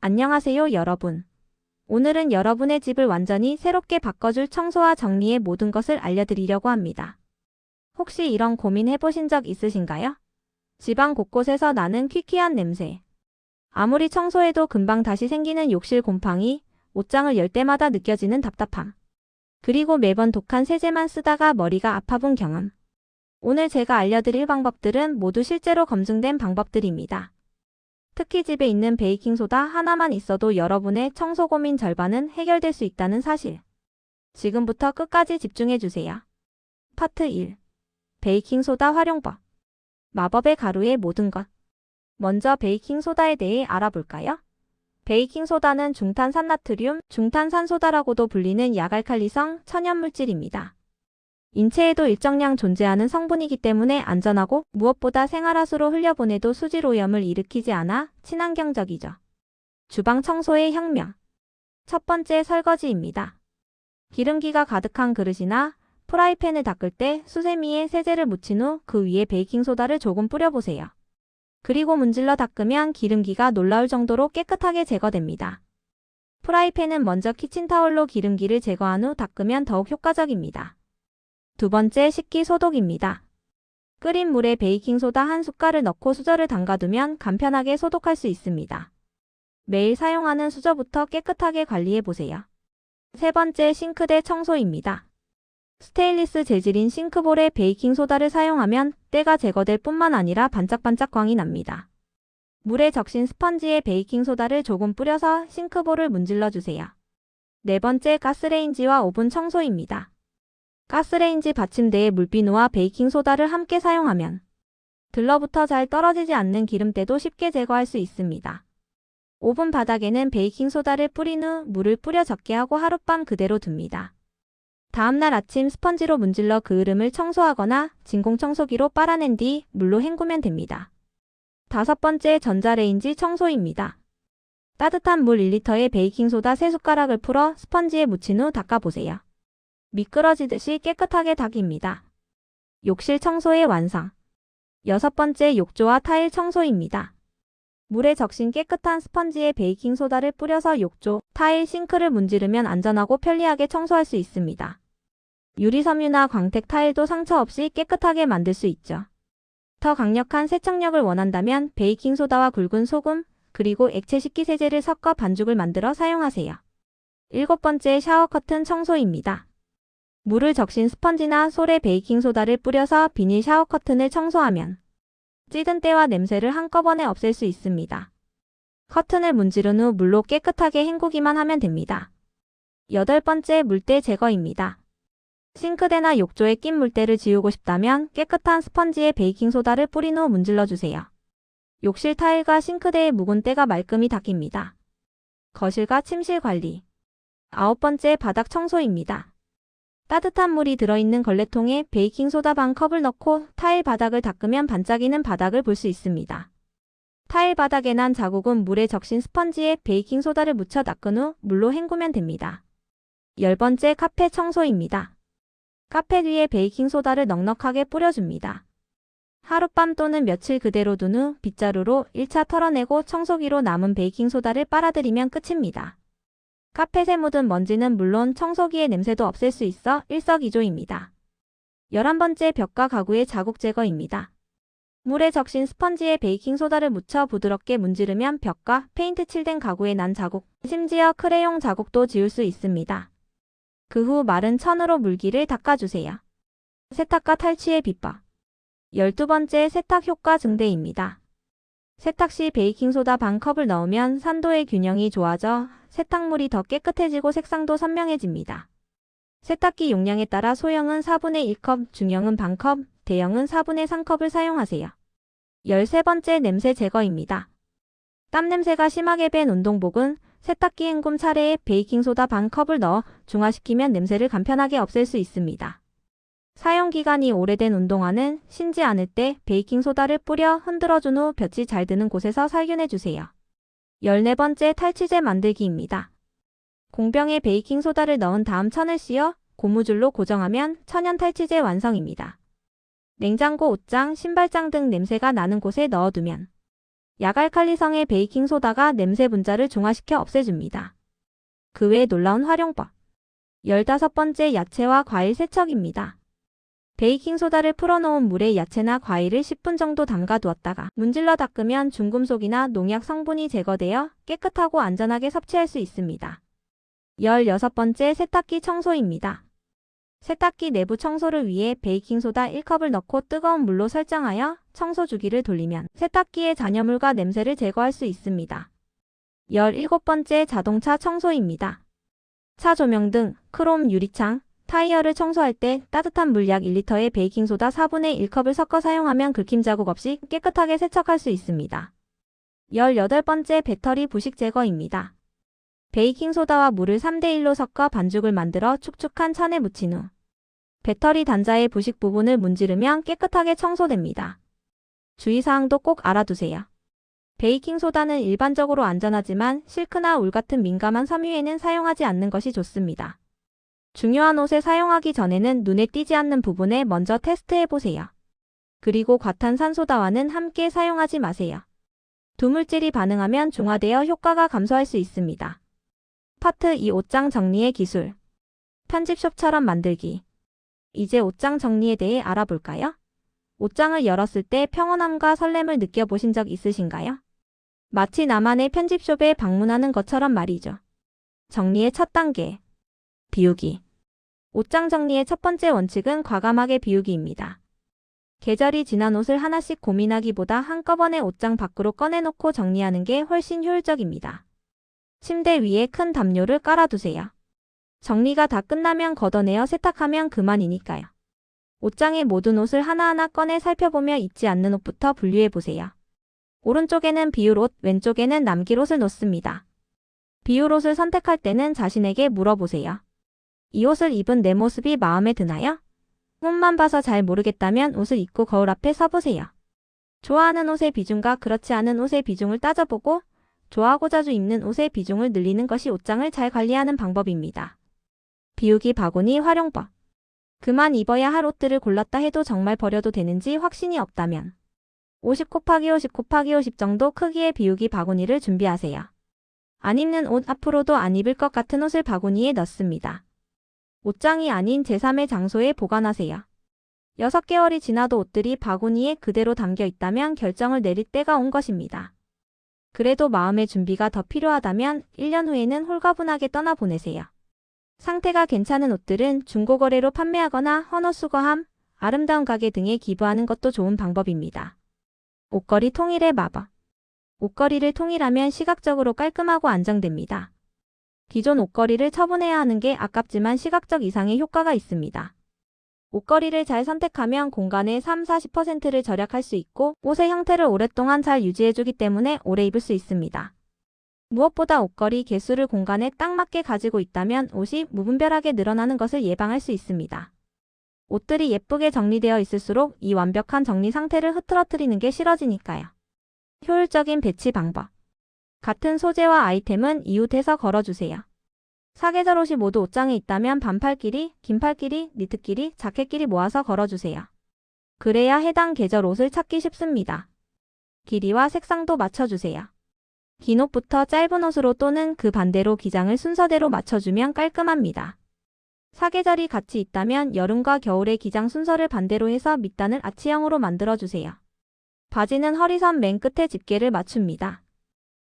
안녕하세요, 여러분. 오늘은 여러분의 집을 완전히 새롭게 바꿔줄 청소와 정리의 모든 것을 알려드리려고 합니다. 혹시 이런 고민 해보신 적 있으신가요? 집안 곳곳에서 나는 퀴퀴한 냄새. 아무리 청소해도 금방 다시 생기는 욕실 곰팡이, 옷장을 열 때마다 느껴지는 답답함. 그리고 매번 독한 세제만 쓰다가 머리가 아파본 경험. 오늘 제가 알려드릴 방법들은 모두 실제로 검증된 방법들입니다. 특히 집에 있는 베이킹소다 하나만 있어도 여러분의 청소 고민 절반은 해결될 수 있다는 사실. 지금부터 끝까지 집중해주세요. 파트 1. 베이킹소다 활용법. 마법의 가루의 모든 것. 먼저 베이킹소다에 대해 알아볼까요? 베이킹소다는 중탄산나트륨, 중탄산소다라고도 불리는 약알칼리성 천연물질입니다. 인체에도 일정량 존재하는 성분이기 때문에 안전하고 무엇보다 생활하수로 흘려보내도 수질 오염을 일으키지 않아 친환경적이죠. 주방 청소의 혁명. 첫 번째 설거지입니다. 기름기가 가득한 그릇이나 프라이팬을 닦을 때 수세미에 세제를 묻힌 후 그 위에 베이킹소다를 조금 뿌려보세요. 그리고 문질러 닦으면 기름기가 놀라울 정도로 깨끗하게 제거됩니다. 프라이팬은 먼저 키친타올로 기름기를 제거한 후 닦으면 더욱 효과적입니다. 두 번째 식기 소독입니다. 끓인 물에 베이킹소다 한 숟갈을 넣고 수저를 담가두면 간편하게 소독할 수 있습니다. 매일 사용하는 수저부터 깨끗하게 관리해보세요. 세 번째 싱크대 청소입니다. 스테인리스 재질인 싱크볼에 베이킹소다를 사용하면 때가 제거될 뿐만 아니라 반짝반짝 광이 납니다. 물에 적신 스펀지에 베이킹소다를 조금 뿌려서 싱크볼을 문질러주세요. 네 번째 가스레인지와 오븐 청소입니다. 가스레인지 받침대에 물비누와 베이킹소다를 함께 사용하면 들러붙어 잘 떨어지지 않는 기름때도 쉽게 제거할 수 있습니다. 오븐 바닥에는 베이킹소다를 뿌린 후 물을 뿌려 적게 하고 하룻밤 그대로 둡니다. 다음날 아침 스펀지로 문질러 그 흐름을 청소하거나 진공청소기로 빨아낸 뒤 물로 헹구면 됩니다. 다섯 번째 전자레인지 청소입니다. 따뜻한 물 1리터에 베이킹소다 3숟가락을 풀어 스펀지에 묻힌 후 닦아보세요. 미끄러지듯이 깨끗하게 닦입니다. 욕실 청소의 완성. 여섯 번째 욕조와 타일 청소입니다. 물에 적신 깨끗한 스펀지에 베이킹소다를 뿌려서 욕조, 타일, 싱크를 문지르면 안전하고 편리하게 청소할 수 있습니다. 유리섬유나 광택 타일도 상처 없이 깨끗하게 만들 수 있죠. 더 강력한 세척력을 원한다면 베이킹소다와 굵은 소금, 그리고 액체 식기세제를 섞어 반죽을 만들어 사용하세요. 일곱 번째 샤워 커튼 청소입니다. 물을 적신 스펀지나 솔에 베이킹소다를 뿌려서 비닐 샤워 커튼을 청소하면 찌든 때와 냄새를 한꺼번에 없앨 수 있습니다. 커튼을 문지른 후 물로 깨끗하게 헹구기만 하면 됩니다. 여덟 번째 물때 제거입니다. 싱크대나 욕조에 낀 물때를 지우고 싶다면 깨끗한 스펀지에 베이킹소다를 뿌린 후 문질러주세요. 욕실 타일과 싱크대의 묵은 때가 말끔히 닦입니다. 거실과 침실 관리. 아홉 번째 바닥 청소입니다. 따뜻한 물이 들어있는 걸레통에 베이킹소다 반 컵을 넣고 타일 바닥을 닦으면 반짝이는 바닥을 볼 수 있습니다. 타일 바닥에 난 자국은 물에 적신 스펀지에 베이킹소다를 묻혀 닦은 후 물로 헹구면 됩니다. 열 번째 카펫 청소입니다. 카펫 위에 베이킹소다를 넉넉하게 뿌려줍니다. 하룻밤 또는 며칠 그대로 둔 후 빗자루로 1차 털어내고 청소기로 남은 베이킹소다를 빨아들이면 끝입니다. 카펫에 묻은 먼지는 물론 청소기의 냄새도 없앨 수 있어 일석이조입니다. 11번째 벽과 가구의 자국 제거입니다. 물에 적신 스펀지에 베이킹소다를 묻혀 부드럽게 문지르면 벽과 페인트 칠된 가구에 난 자국, 심지어 크레용 자국도 지울 수 있습니다. 그 후 마른 천으로 물기를 닦아주세요. 세탁과 탈취의 비법. 12번째 세탁 효과 증대입니다. 세탁 시 베이킹소다 반 컵을 넣으면 산도의 균형이 좋아져 세탁물이 더 깨끗해지고 색상도 선명해집니다. 세탁기 용량에 따라 소형은 4분의 1컵, 중형은 반컵, 대형은 4분의 3컵을 사용하세요. 13번째 냄새 제거입니다. 땀 냄새가 심하게 밴 운동복은 세탁기 헹굼 차례에 베이킹소다 반 컵을 넣어 중화시키면 냄새를 간편하게 없앨 수 있습니다. 사용기간이 오래된 운동화는 신지 않을 때 베이킹소다를 뿌려 흔들어준 후 볕이 잘 드는 곳에서 살균해주세요. 14번째 탈취제 만들기입니다. 공병에 베이킹소다를 넣은 다음 천을 씌워 고무줄로 고정하면 천연 탈취제 완성입니다. 냉장고, 옷장, 신발장 등 냄새가 나는 곳에 넣어두면 약알칼리성의 베이킹소다가 냄새 분자를 중화시켜 없애줍니다. 그 외에 놀라운 활용법. 15번째, 야채와 과일 세척입니다. 베이킹소다를 풀어놓은 물에 야채나 과일을 10분 정도 담가 두었다가 문질러 닦으면 중금속이나 농약 성분이 제거되어 깨끗하고 안전하게 섭취할 수 있습니다. 16번째, 세탁기 청소입니다. 세탁기 내부 청소를 위해 베이킹소다 1컵을 넣고 뜨거운 물로 설정하여 청소 주기를 돌리면 세탁기의 잔여물과 냄새를 제거할 수 있습니다. 17번째, 자동차 청소입니다. 차 조명 등 크롬, 유리창, 타이어를 청소할 때 따뜻한 물 약 1리터에 베이킹소다 4분의 1컵을 섞어 사용하면 긁힘 자국 없이 깨끗하게 세척할 수 있습니다. 18번째, 배터리 부식 제거입니다. 베이킹소다와 물을 3대1로 섞어 반죽을 만들어 축축한 천에 묻힌 후 배터리 단자의 부식 부분을 문지르면 깨끗하게 청소됩니다. 주의사항도 꼭 알아두세요. 베이킹소다는 일반적으로 안전하지만 실크나 울 같은 민감한 섬유에는 사용하지 않는 것이 좋습니다. 중요한 옷에 사용하기 전에는 눈에 띄지 않는 부분에 먼저 테스트해보세요. 그리고 과탄산소다와는 함께 사용하지 마세요. 두 물질이 반응하면 중화되어 효과가 감소할 수 있습니다. 파트 2, 옷장 정리의 기술. 편집숍처럼 만들기. 이제 옷장 정리에 대해 알아볼까요? 옷장을 열었을 때 평온함과 설렘을 느껴보신 적 있으신가요? 마치 나만의 편집숍에 방문하는 것처럼 말이죠. 정리의 첫 단계. 비우기. 옷장 정리의 첫 번째 원칙은 과감하게 비우기입니다. 계절이 지난 옷을 하나씩 고민하기보다 한꺼번에 옷장 밖으로 꺼내놓고 정리하는 게 훨씬 효율적입니다. 침대 위에 큰 담요를 깔아두세요. 정리가 다 끝나면 걷어내어 세탁하면 그만이니까요. 옷장의 모든 옷을 하나하나 꺼내 살펴보며 잊지 않는 옷부터 분류해보세요. 오른쪽에는 비울 옷, 왼쪽에는 남길 옷을 놓습니다. 비울 옷을 선택할 때는 자신에게 물어보세요. 이 옷을 입은 내 모습이 마음에 드나요? 옷만 봐서 잘 모르겠다면 옷을 입고 거울 앞에 서보세요. 좋아하는 옷의 비중과 그렇지 않은 옷의 비중을 따져보고 좋아하고 자주 입는 옷의 비중을 늘리는 것이 옷장을 잘 관리하는 방법입니다. 비우기 바구니 활용법. 그만 입어야 할 옷들을 골랐다 해도 정말 버려도 되는지 확신이 없다면 50x50x50 정도 크기의 비우기 바구니를 준비하세요. 안 입는 옷, 앞으로도 안 입을 것 같은 옷을 바구니에 넣습니다. 옷장이 아닌 제3의 장소에 보관하세요. 6개월이 지나도 옷들이 바구니에 그대로 담겨 있다면 결정을 내릴 때가 온 것입니다. 그래도 마음의 준비가 더 필요하다면 1년 후에는 홀가분하게 떠나보내세요. 상태가 괜찮은 옷들은 중고거래로 판매하거나 헌옷수거함, 아름다운 가게 등에 기부하는 것도 좋은 방법입니다. 옷걸이 통일의 마법. 옷걸이를 통일하면 시각적으로 깔끔하고 안정됩니다. 기존 옷걸이를 처분해야 하는 게 아깝지만 시각적 이상의 효과가 있습니다. 옷걸이를 잘 선택하면 공간의 30-40%를 절약할 수 있고 옷의 형태를 오랫동안 잘 유지해주기 때문에 오래 입을 수 있습니다. 무엇보다 옷걸이 개수를 공간에 딱 맞게 가지고 있다면 옷이 무분별하게 늘어나는 것을 예방할 수 있습니다. 옷들이 예쁘게 정리되어 있을수록 이 완벽한 정리 상태를 흐트러뜨리는 게 싫어지니까요. 효율적인 배치 방법. 같은 소재와 아이템은 이웃해서 걸어주세요. 사계절 옷이 모두 옷장에 있다면 반팔끼리, 긴팔끼리, 니트끼리, 자켓끼리 모아서 걸어주세요. 그래야 해당 계절 옷을 찾기 쉽습니다. 길이와 색상도 맞춰주세요. 긴 옷부터 짧은 옷으로 또는 그 반대로 기장을 순서대로 맞춰주면 깔끔합니다. 사계절이 같이 있다면 여름과 겨울의 기장 순서를 반대로 해서 밑단을 아치형으로 만들어주세요. 바지는 허리선 맨 끝에 집게를 맞춥니다.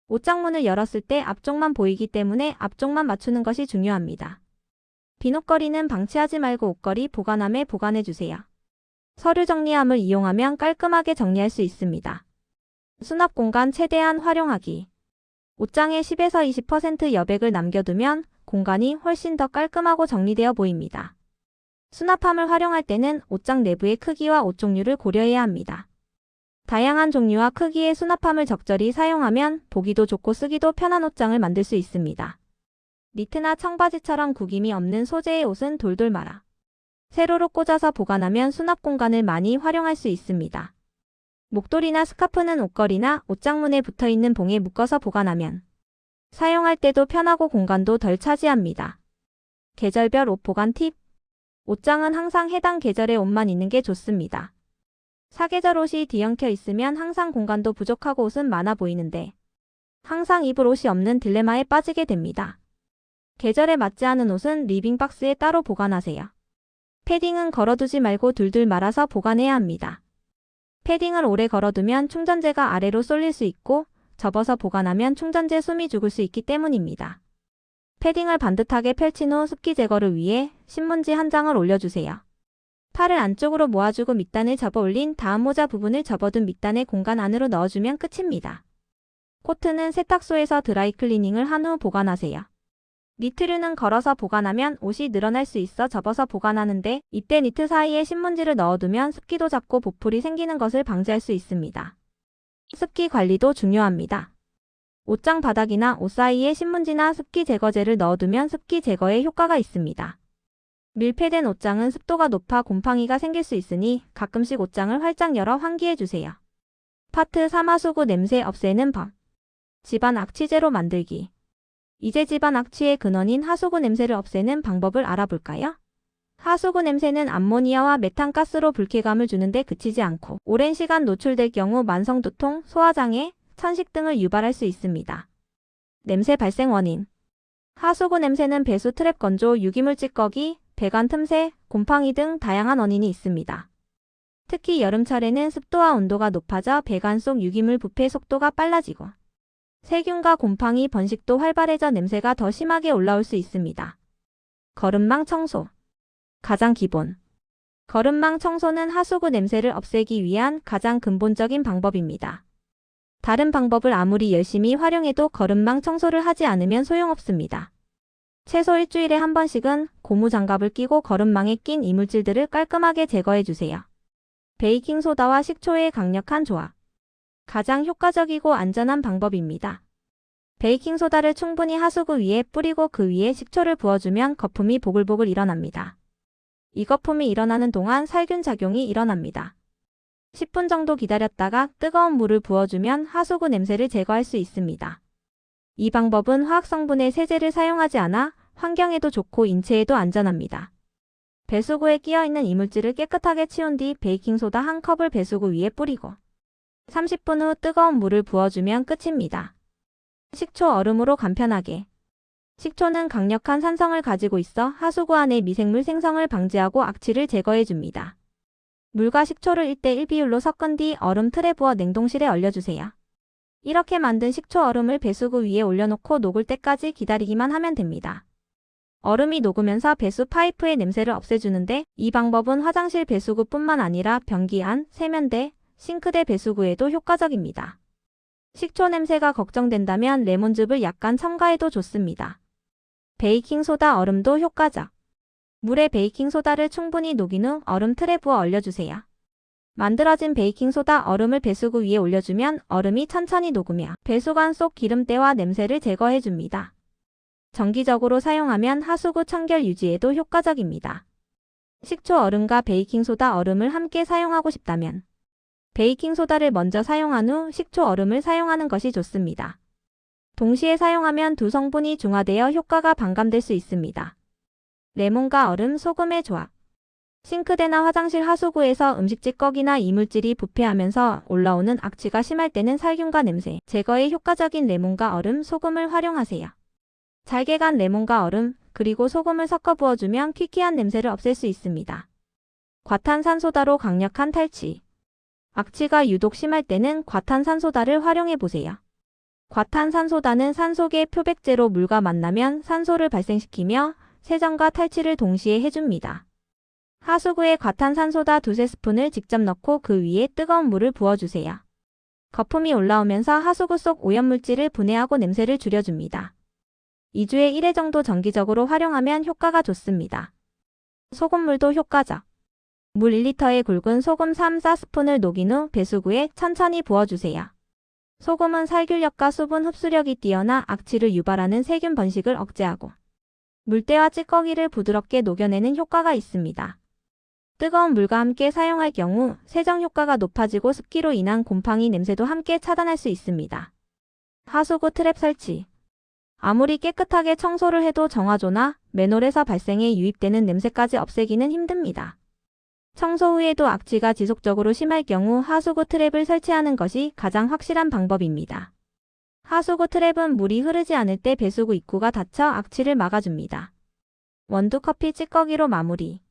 옷장문을 열었을 때 앞쪽만 보이기 때문에 앞쪽만 맞추는 것이 중요합니다. 빈 옷걸이는 방치하지 말고 옷걸이 보관함에 보관해주세요. 서류 정리함을 이용하면 깔끔하게 정리할 수 있습니다. 수납 공간 최대한 활용하기. 옷장에 10에서 20% 여백을 남겨두면 공간이 훨씬 더 깔끔하고 정리되어 보입니다. 수납함을 활용할 때는 옷장 내부의 크기와 옷 종류를 고려해야 합니다. 다양한 종류와 크기의 수납함을 적절히 사용하면 보기도 좋고 쓰기도 편한 옷장을 만들 수 있습니다. 니트나 청바지처럼 구김이 없는 소재의 옷은 돌돌 말아 세로로 꽂아서 보관하면 수납 공간을 많이 활용할 수 있습니다. 목도리나 스카프는 옷걸이나 옷장문에 붙어있는 봉에 묶어서 보관하면 사용할 때도 편하고 공간도 덜 차지합니다. 계절별 옷 보관 팁. 옷장은 항상 해당 계절의 옷만 있는 게 좋습니다. 사계절 옷이 뒤엉켜 있으면 항상 공간도 부족하고 옷은 많아 보이는데 항상 입을 옷이 없는 딜레마에 빠지게 됩니다. 계절에 맞지 않은 옷은 리빙박스에 따로 보관하세요. 패딩은 걸어두지 말고 둘둘 말아서 보관해야 합니다. 패딩을 오래 걸어두면 충전재가 아래로 쏠릴 수 있고 접어서 보관하면 충전재 숨이 죽을 수 있기 때문입니다. 패딩을 반듯하게 펼친 후 습기 제거를 위해 신문지 한 장을 올려주세요. 팔을 안쪽으로 모아주고 밑단을 접어 올린 다음 모자 부분을 접어둔 밑단의 공간 안으로 넣어주면 끝입니다. 코트는 세탁소에서 드라이클리닝을 한 후 보관하세요. 니트류는 걸어서 보관하면 옷이 늘어날 수 있어 접어서 보관하는데 이때 니트 사이에 신문지를 넣어두면 습기도 잡고 보풀이 생기는 것을 방지할 수 있습니다. 습기 관리도 중요합니다. 옷장 바닥이나 옷 사이에 신문지나 습기 제거제를 넣어두면 습기 제거에 효과가 있습니다. 밀폐된 옷장은 습도가 높아 곰팡이가 생길 수 있으니 가끔씩 옷장을 활짝 열어 환기해주세요. 파트 3 하수구 냄새 없애는 법. 집안 악취제로 만들기. 이제 집안 악취의 근원인 하수구 냄새를 없애는 방법을 알아볼까요? 하수구 냄새는 암모니아와 메탄가스로 불쾌감을 주는데 그치지 않고 오랜 시간 노출될 경우 만성두통, 소화장애, 천식 등을 유발할 수 있습니다. 냄새 발생 원인. 하수구 냄새는 배수 트랩 건조, 유기물 찌꺼기, 배관 틈새, 곰팡이 등 다양한 원인이 있습니다. 특히 여름철에는 습도와 온도가 높아져 배관 속 유기물 부패 속도가 빨라지고 세균과 곰팡이 번식도 활발해져 냄새가 더 심하게 올라올 수 있습니다. 거름망 청소. 가장 기본. 거름망 청소는 하수구 냄새를 없애기 위한 가장 근본적인 방법입니다. 다른 방법을 아무리 열심히 활용해도 거름망 청소를 하지 않으면 소용없습니다. 최소 일주일에 한 번씩은 고무장갑을 끼고 거름망에 낀 이물질들을 깔끔하게 제거해주세요. 베이킹소다와 식초의 강력한 조합. 가장 효과적이고 안전한 방법입니다. 베이킹소다를 충분히 하수구 위에 뿌리고 그 위에 식초를 부어주면 거품이 보글보글 일어납니다. 이 거품이 일어나는 동안 살균 작용이 일어납니다. 10분 정도 기다렸다가 뜨거운 물을 부어주면 하수구 냄새를 제거할 수 있습니다. 이 방법은 화학성분의 세제를 사용하지 않아 환경에도 좋고 인체에도 안전합니다. 배수구에 끼어있는 이물질을 깨끗하게 치운 뒤 베이킹소다 한 컵을 배수구 위에 뿌리고 30분 후 뜨거운 물을 부어주면 끝입니다. 식초 얼음으로 간편하게. 식초는 강력한 산성을 가지고 있어 하수구 안의 미생물 생성을 방지하고 악취를 제거해줍니다. 물과 식초를 1:1 비율로 섞은 뒤 얼음 틀에 부어 냉동실에 얼려주세요. 이렇게 만든 식초 얼음을 배수구 위에 올려놓고 녹을 때까지 기다리기만 하면 됩니다. 얼음이 녹으면서 배수 파이프의 냄새를 없애주는데 이 방법은 화장실 배수구뿐만 아니라 변기 안, 세면대, 싱크대 배수구에도 효과적입니다. 식초 냄새가 걱정된다면 레몬즙을 약간 첨가해도 좋습니다. 베이킹소다 얼음도 효과적. 물에 베이킹소다를 충분히 녹인 후 얼음 틀에 부어 얼려주세요. 만들어진 베이킹소다 얼음을 배수구 위에 올려주면 얼음이 천천히 녹으며 배수관 속 기름때와 냄새를 제거해줍니다. 정기적으로 사용하면 하수구 청결 유지에도 효과적입니다. 식초 얼음과 베이킹소다 얼음을 함께 사용하고 싶다면 베이킹소다를 먼저 사용한 후 식초 얼음을 사용하는 것이 좋습니다. 동시에 사용하면 두 성분이 중화되어 효과가 반감될 수 있습니다. 레몬과 얼음, 소금의 조합. 싱크대나 화장실 하수구에서 음식 찌꺼기나 이물질이 부패하면서 올라오는 악취가 심할 때는 살균과 냄새 제거에 효과적인 레몬과 얼음, 소금을 활용하세요. 잘게 간 레몬과 얼음, 그리고 소금을 섞어 부어주면 퀴퀴한 냄새를 없앨 수 있습니다. 과탄산소다로 강력한 탈취. 악취가 유독 심할 때는 과탄산소다를 활용해보세요. 과탄산소다는 산소계 표백제로 물과 만나면 산소를 발생시키며 세정과 탈취를 동시에 해줍니다. 하수구에 과탄산소다 2-3스푼을 직접 넣고 그 위에 뜨거운 물을 부어주세요. 거품이 올라오면서 하수구 속 오염물질을 분해하고 냄새를 줄여줍니다. 2주에 1회 정도 정기적으로 활용하면 효과가 좋습니다. 소금물도 효과적. 물 1리터에 굵은 소금 3-4스푼을 녹인 후 배수구에 천천히 부어주세요. 소금은 살균력과 수분 흡수력이 뛰어나 악취를 유발하는 세균 번식을 억제하고 물때와 찌꺼기를 부드럽게 녹여내는 효과가 있습니다. 뜨거운 물과 함께 사용할 경우 세정 효과가 높아지고 습기로 인한 곰팡이 냄새도 함께 차단할 수 있습니다. 하수구 트랩 설치. 아무리 깨끗하게 청소를 해도 정화조나 맨홀에서 발생해 유입되는 냄새까지 없애기는 힘듭니다. 청소 후에도 악취가 지속적으로 심할 경우 하수구 트랩을 설치하는 것이 가장 확실한 방법입니다. 하수구 트랩은 물이 흐르지 않을 때 배수구 입구가 닫혀 악취를 막아줍니다. 원두커피 찌꺼기로 마무리.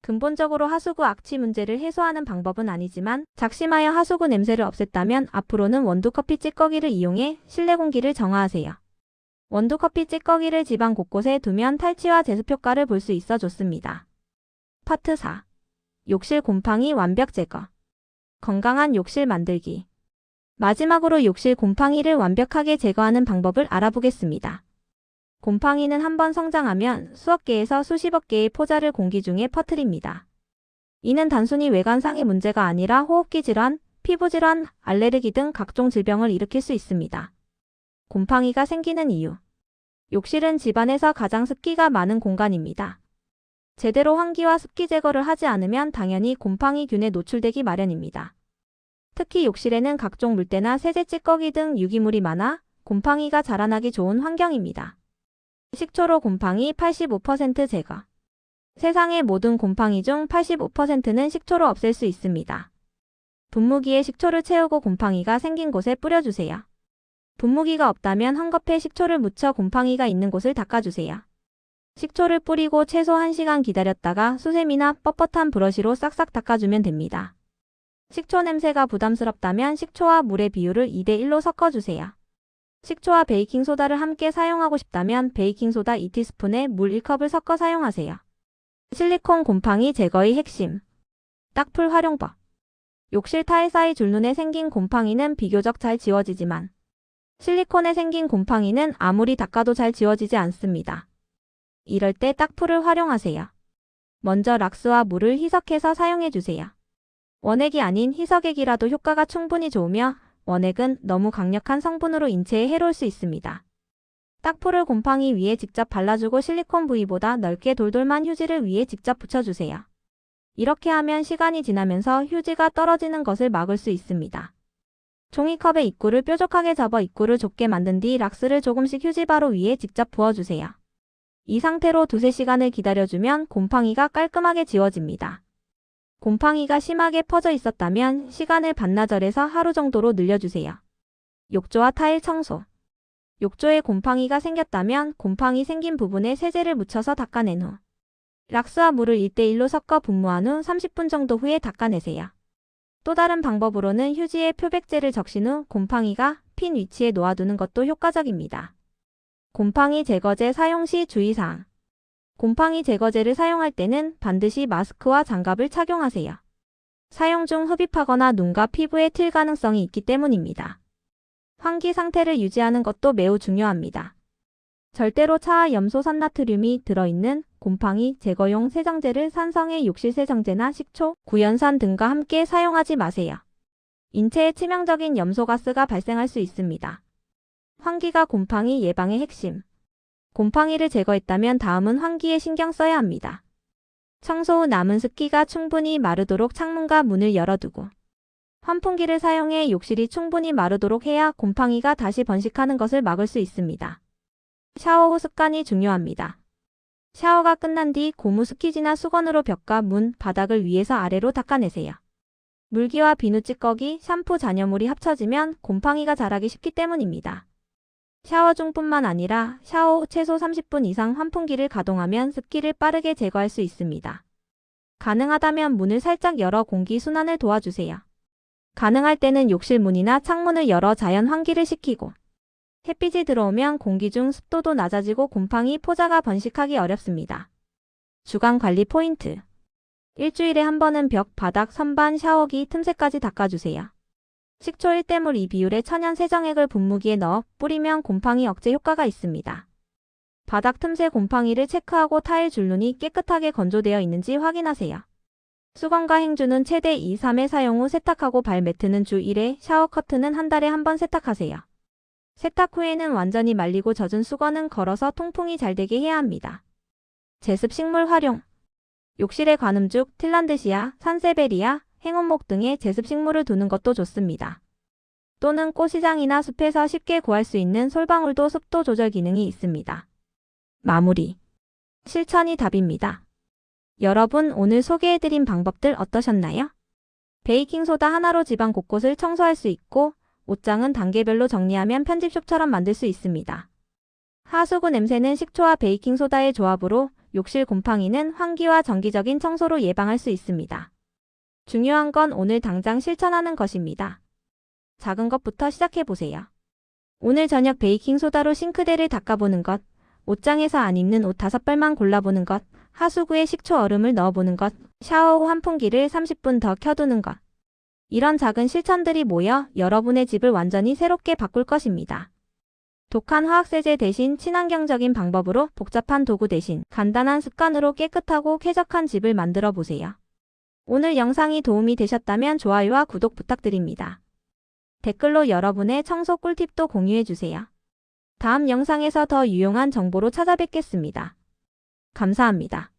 근본적으로 하수구 악취 문제를 해소하는 방법은 아니지만 작심하여 하수구 냄새를 없앴다면 앞으로는 원두커피 찌꺼기를 이용해 실내 공기를 정화하세요. 원두커피 찌꺼기를 집안 곳곳에 두면 탈취와 제습 효과를 볼 수 있어 좋습니다. 파트 4. 욕실 곰팡이 완벽 제거. 건강한 욕실 만들기. 마지막으로 욕실 곰팡이를 완벽하게 제거하는 방법을 알아보겠습니다. 곰팡이는 한번 성장하면 수억 개에서 수십억 개의 포자를 공기 중에 퍼뜨립니다. 이는 단순히 외관상의 문제가 아니라 호흡기 질환, 피부 질환, 알레르기 등 각종 질병을 일으킬 수 있습니다. 곰팡이가 생기는 이유. 욕실은 집안에서 가장 습기가 많은 공간입니다. 제대로 환기와 습기 제거를 하지 않으면 당연히 곰팡이균에 노출되기 마련입니다. 특히 욕실에는 각종 물때나 세제 찌꺼기 등 유기물이 많아 곰팡이가 자라나기 좋은 환경입니다. 식초로 곰팡이 85% 제거. 세상의 모든 곰팡이 중 85%는 식초로 없앨 수 있습니다. 분무기에 식초를 채우고 곰팡이가 생긴 곳에 뿌려주세요. 분무기가 없다면 헝겊에 식초를 묻혀 곰팡이가 있는 곳을 닦아주세요. 식초를 뿌리고 최소 1시간 기다렸다가 수세미나 뻣뻣한 브러쉬로 싹싹 닦아주면 됩니다. 식초 냄새가 부담스럽다면 식초와 물의 비율을 2:1로 섞어주세요. 식초와 베이킹소다를 함께 사용하고 싶다면 베이킹소다 2티스푼에 물 1컵을 섞어 사용하세요. 실리콘 곰팡이 제거의 핵심. 딱풀 활용법. 욕실 타일 사이 줄눈에 생긴 곰팡이는 비교적 잘 지워지지만 실리콘에 생긴 곰팡이는 아무리 닦아도 잘 지워지지 않습니다. 이럴 때 딱풀을 활용하세요. 먼저 락스와 물을 희석해서 사용해주세요. 원액이 아닌 희석액이라도 효과가 충분히 좋으며 원액은 너무 강력한 성분으로 인체에 해로울 수 있습니다. 딱풀을 곰팡이 위에 직접 발라주고 실리콘 부위보다 넓게 돌돌만 휴지를 위에 직접 붙여주세요. 이렇게 하면 시간이 지나면서 휴지가 떨어지는 것을 막을 수 있습니다. 종이컵의 입구를 뾰족하게 접어 입구를 좁게 만든 뒤 락스를 조금씩 휴지바로 위에 직접 부어주세요. 이 상태로 2~3시간을 기다려주면 곰팡이가 깔끔하게 지워집니다. 곰팡이가 심하게 퍼져 있었다면 시간을 반나절에서 하루 정도로 늘려주세요. 욕조와 타일 청소. 욕조에 곰팡이가 생겼다면 곰팡이 생긴 부분에 세제를 묻혀서 닦아낸 후 락스와 물을 1:1로 섞어 분무한 후 30분 정도 후에 닦아내세요. 또 다른 방법으로는 휴지에 표백제를 적신 후 곰팡이가 핀 위치에 놓아두는 것도 효과적입니다. 곰팡이 제거제 사용 시 주의사항. 곰팡이 제거제를 사용할 때는 반드시 마스크와 장갑을 착용하세요. 사용 중 흡입하거나 눈과 피부에 튈 가능성이 있기 때문입니다. 환기 상태를 유지하는 것도 매우 중요합니다. 절대로 차와 염소 산나트륨이 들어있는 곰팡이 제거용 세정제를 산성의 욕실 세정제나 식초, 구연산 등과 함께 사용하지 마세요. 인체에 치명적인 염소가스가 발생할 수 있습니다. 환기가 곰팡이 예방의 핵심. 곰팡이를 제거했다면 다음은 환기에 신경 써야 합니다. 청소 후 남은 습기가 충분히 마르도록 창문과 문을 열어두고 환풍기를 사용해 욕실이 충분히 마르도록 해야 곰팡이가 다시 번식하는 것을 막을 수 있습니다. 샤워 후 습관이 중요합니다. 샤워가 끝난 뒤 고무 스키지나 수건으로 벽과 문, 바닥을 위에서 아래로 닦아내세요. 물기와 비누 찌꺼기, 샴푸 잔여물이 합쳐지면 곰팡이가 자라기 쉽기 때문입니다. 샤워 중뿐만 아니라 샤워 후 최소 30분 이상 환풍기를 가동하면 습기를 빠르게 제거할 수 있습니다. 가능하다면 문을 살짝 열어 공기 순환을 도와주세요. 가능할 때는 욕실 문이나 창문을 열어 자연 환기를 시키고 햇빛이 들어오면 공기 중 습도도 낮아지고 곰팡이 포자가 번식하기 어렵습니다. 주간 관리 포인트. 일주일에 한 번은 벽, 바닥, 선반, 샤워기, 틈새까지 닦아주세요. 식초 1대물 2비율의 천연 세정액을 분무기에 넣어 뿌리면 곰팡이 억제 효과가 있습니다. 바닥 틈새 곰팡이를 체크하고 타일 줄눈이 깨끗하게 건조되어 있는지 확인하세요. 수건과 행주는 최대 2~3회 사용 후 세탁하고 발 매트는 주 1회, 샤워 커튼은 한 달에 한 번 세탁하세요. 세탁 후에는 완전히 말리고 젖은 수건은 걸어서 통풍이 잘 되게 해야 합니다. 제습 식물 활용. 욕실에 관음죽, 틸란드시아, 산세베리아, 행운목 등의 제습 식물을 두는 것도 좋습니다. 또는 꽃시장이나 숲에서 쉽게 구할 수 있는 솔방울도 습도 조절 기능이 있습니다. 마무리. 실천이 답입니다. 여러분, 오늘 소개해드린 방법들 어떠셨나요? 베이킹소다 하나로 집안 곳곳을 청소할 수 있고, 옷장은 단계별로 정리하면 편집숍처럼 만들 수 있습니다. 하수구 냄새는 식초와 베이킹소다의 조합으로, 욕실 곰팡이는 환기와 정기적인 청소로 예방할 수 있습니다. 중요한 건 오늘 당장 실천하는 것입니다. 작은 것부터 시작해보세요. 오늘 저녁 베이킹소다로 싱크대를 닦아보는 것, 옷장에서 안 입는 옷 5벌만 골라보는 것, 하수구에 식초 얼음을 넣어보는 것, 샤워 후 환풍기를 30분 더 켜두는 것. 이런 작은 실천들이 모여 여러분의 집을 완전히 새롭게 바꿀 것입니다. 독한 화학세제 대신 친환경적인 방법으로 복잡한 도구 대신 간단한 습관으로 깨끗하고 쾌적한 집을 만들어 보세요. 오늘 영상이 도움이 되셨다면 좋아요와 구독 부탁드립니다. 댓글로 여러분의 청소 꿀팁도 공유해주세요. 다음 영상에서 더 유용한 정보로 찾아뵙겠습니다. 감사합니다.